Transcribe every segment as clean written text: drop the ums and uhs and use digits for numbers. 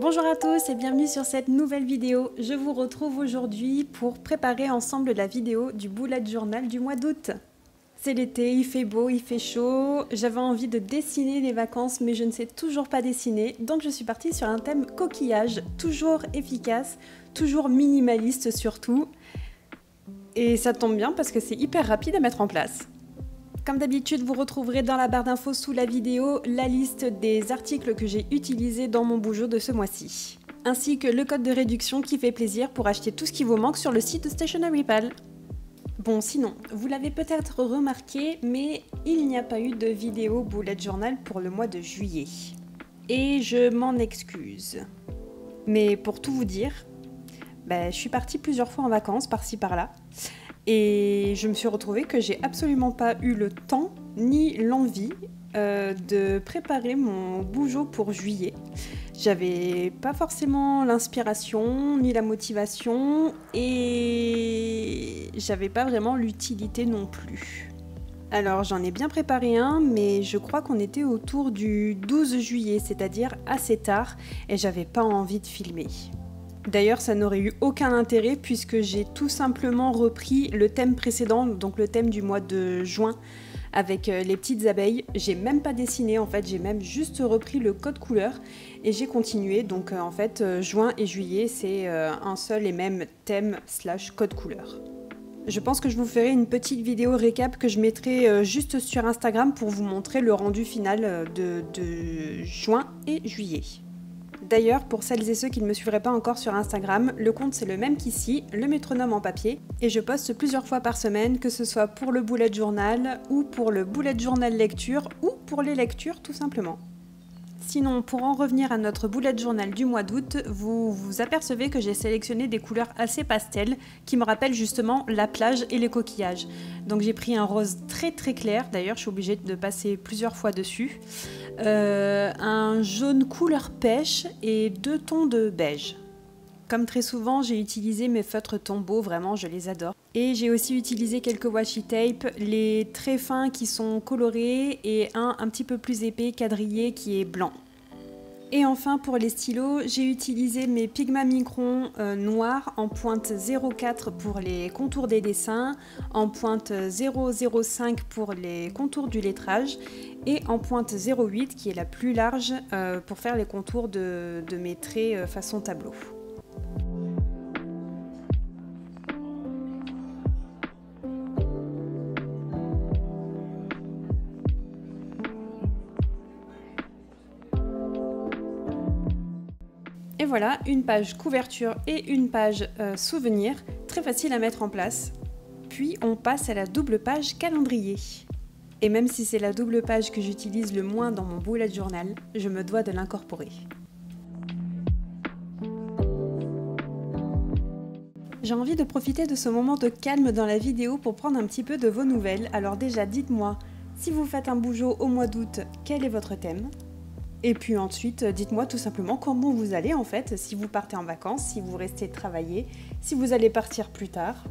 Bonjour à tous et bienvenue sur cette nouvelle vidéo. Je vous retrouve aujourd'hui pour préparer ensemble la vidéo du bullet journal du mois d'août. C'est l'été, il fait beau, il fait chaud, j'avais envie de dessiner les vacances mais je ne sais toujours pas dessiner, donc je suis partie sur un thème coquillage, toujours efficace, toujours minimaliste surtout. Et ça tombe bien parce que c'est hyper rapide à mettre en place. Comme d'habitude, vous retrouverez dans la barre d'infos sous la vidéo la liste des articles que j'ai utilisés dans mon Bujo de ce mois-ci, ainsi que le code de réduction qui fait plaisir pour acheter tout ce qui vous manque sur le site de Stationery Pal. Bon, sinon, vous l'avez peut-être remarqué, mais il n'y a pas eu de vidéo bullet journal pour le mois de juillet. Et je m'en excuse. Mais pour tout vous dire, je suis partie plusieurs fois en vacances, par-ci par-là. Et je me suis retrouvée que j'ai absolument pas eu le temps ni l'envie de préparer mon Bujo pour juillet. J'avais pas forcément l'inspiration ni la motivation et j'avais pas vraiment l'utilité non plus. Alors j'en ai bien préparé un, mais je crois qu'on était autour du 12 juillet, c'est-à-dire assez tard, et j'avais pas envie de filmer. D'ailleurs, ça n'aurait eu aucun intérêt puisque j'ai tout simplement repris le thème précédent, donc le thème du mois de juin avec les petites abeilles. J'ai même pas dessiné en fait, j'ai même juste repris le code couleur et j'ai continué. Donc en fait, juin et juillet, c'est un seul et même thème / code couleur. Je pense que je vous ferai une petite vidéo récap que je mettrai juste sur Instagram pour vous montrer le rendu final de juin et juillet. D'ailleurs, pour celles et ceux qui ne me suivraient pas encore sur Instagram, le compte c'est le même qu'ici, le métronome en papier, et je poste plusieurs fois par semaine, que ce soit pour le bullet journal, ou pour le bullet journal lecture, ou pour les lectures tout simplement. Sinon, pour en revenir à notre bullet journal du mois d'août, vous vous apercevez que j'ai sélectionné des couleurs assez pastel qui me rappellent justement la plage et les coquillages. Donc j'ai pris un rose très très clair, d'ailleurs je suis obligée de passer plusieurs fois dessus, un jaune couleur pêche et 2 tons de beige. Comme très souvent, j'ai utilisé mes feutres Tombow, vraiment je les adore. Et j'ai aussi utilisé quelques washi tape, les très fins qui sont colorés et un petit peu plus épais quadrillé qui est blanc. Et enfin pour les stylos, j'ai utilisé mes Pigma Micron noirs en pointe 0,4 pour les contours des dessins, en pointe 0,05 pour les contours du lettrage et en pointe 0,8 qui est la plus large pour faire les contours de mes traits façon tableau. Et voilà, une page couverture et une page souvenir, très facile à mettre en place. Puis on passe à la double page calendrier. Et même si c'est la double page que j'utilise le moins dans mon bullet journal, je me dois de l'incorporer. J'ai envie de profiter de ce moment de calme dans la vidéo pour prendre un petit peu de vos nouvelles. Alors déjà, dites-moi, si vous faites un Bujo au mois d'août, quel est votre thème ? Et puis ensuite, dites-moi tout simplement comment vous allez en fait, si vous partez en vacances, si vous restez travailler, si vous allez partir plus tard.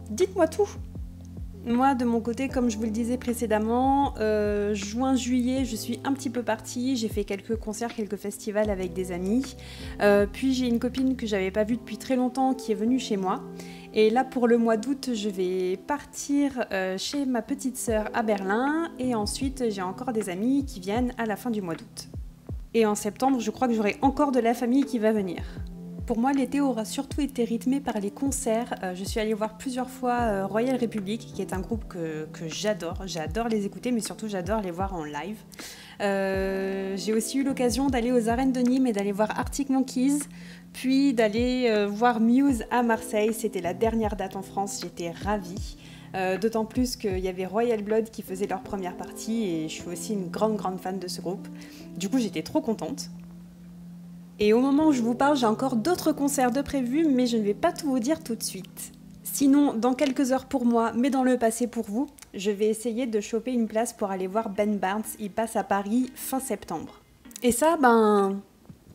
Dites-moi tout. Moi, de mon côté, comme je vous le disais précédemment, juin-juillet, je suis un petit peu partie. J'ai fait quelques concerts, quelques festivals avec des amis. Puis j'ai une copine que j'avais pas vue depuis très longtemps qui est venue chez moi. Et là, pour le mois d'août, je vais partir chez ma petite sœur à Berlin. Et ensuite, j'ai encore des amis qui viennent à la fin du mois d'août. Et en septembre, je crois que j'aurai encore de la famille qui va venir. Pour moi, l'été aura surtout été rythmé par les concerts. Je suis allée voir plusieurs fois Royal Republic, qui est un groupe que j'adore. J'adore les écouter, mais surtout j'adore les voir en live. J'ai aussi eu l'occasion d'aller aux arènes de Nîmes et d'aller voir Arctic Monkeys, puis d'aller voir Muse à Marseille. C'était la dernière date en France, j'étais ravie. D'autant plus qu'il y avait Royal Blood qui faisait leur première partie et je suis aussi une grande fan de ce groupe. Du coup, j'étais trop contente. Et au moment où je vous parle, j'ai encore d'autres concerts de prévus, mais je ne vais pas tout vous dire tout de suite. Sinon, dans quelques heures pour moi, mais dans le passé pour vous, je vais essayer de choper une place pour aller voir Ben Barnes. Il passe à Paris fin septembre. Et ça,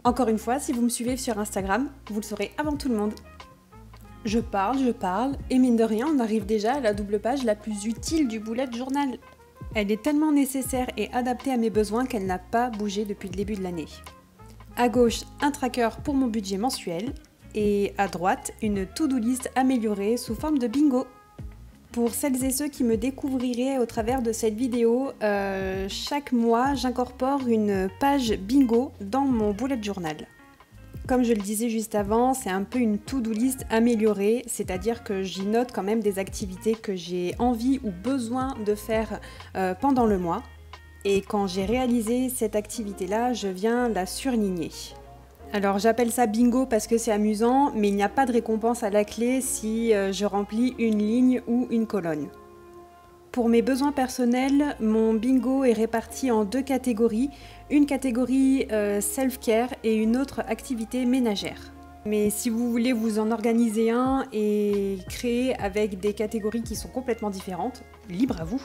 encore une fois, si vous me suivez sur Instagram, vous le saurez avant tout le monde. Je parle, et mine de rien, on arrive déjà à la double page la plus utile du bullet journal. Elle est tellement nécessaire et adaptée à mes besoins qu'elle n'a pas bougé depuis le début de l'année. À gauche, un tracker pour mon budget mensuel. Et à droite, une to-do list améliorée sous forme de bingo. Pour celles et ceux qui me découvriraient au travers de cette vidéo, chaque mois, j'incorpore une page bingo dans mon bullet journal. Comme je le disais juste avant, c'est un peu une to-do list améliorée, c'est-à-dire que j'y note quand même des activités que j'ai envie ou besoin de faire pendant le mois. Et quand j'ai réalisé cette activité-là, je viens la surligner. Alors j'appelle ça bingo parce que c'est amusant, mais il n'y a pas de récompense à la clé si je remplis une ligne ou une colonne. Pour mes besoins personnels, mon bingo est réparti en deux catégories, une catégorie self-care et une autre activité ménagère. Mais si vous voulez vous en organiser un et créer avec des catégories qui sont complètement différentes, libre à vous.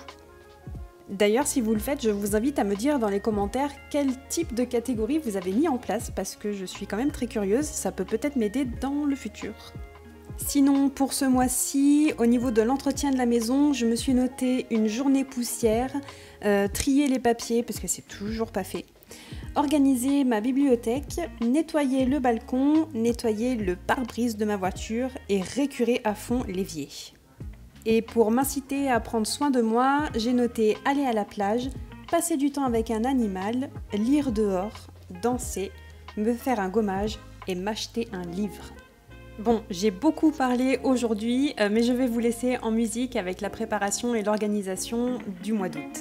D'ailleurs, si vous le faites, je vous invite à me dire dans les commentaires quel type de catégorie vous avez mis en place parce que je suis quand même très curieuse, ça peut peut-être m'aider dans le futur. Sinon, pour ce mois-ci, au niveau de l'entretien de la maison, je me suis noté une journée poussière, trier les papiers parce que c'est toujours pas fait, organiser ma bibliothèque, nettoyer le balcon, nettoyer le pare-brise de ma voiture et récurer à fond l'évier. Et pour m'inciter à prendre soin de moi, j'ai noté aller à la plage, passer du temps avec un animal, lire dehors, danser, me faire un gommage et m'acheter un livre. Bon, j'ai beaucoup parlé aujourd'hui, mais je vais vous laisser en musique avec la préparation et l'organisation du mois d'août.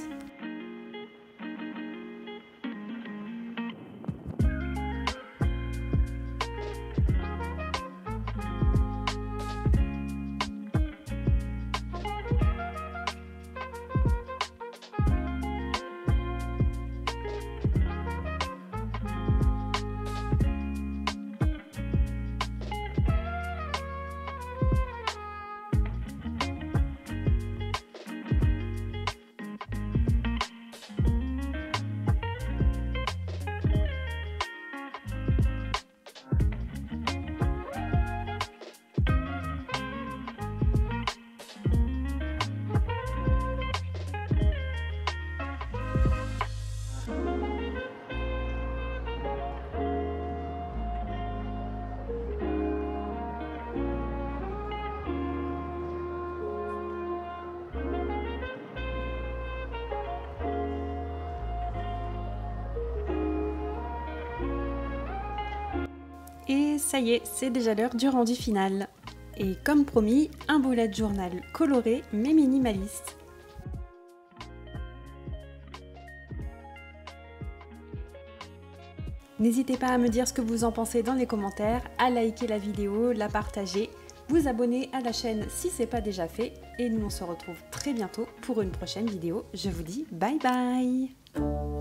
Et ça y est, c'est déjà l'heure du rendu final. Et comme promis, un bullet journal coloré mais minimaliste. N'hésitez pas à me dire ce que vous en pensez dans les commentaires, à liker la vidéo, la partager, vous abonner à la chaîne si ce n'est pas déjà fait. Et nous on se retrouve très bientôt pour une prochaine vidéo. Je vous dis bye bye!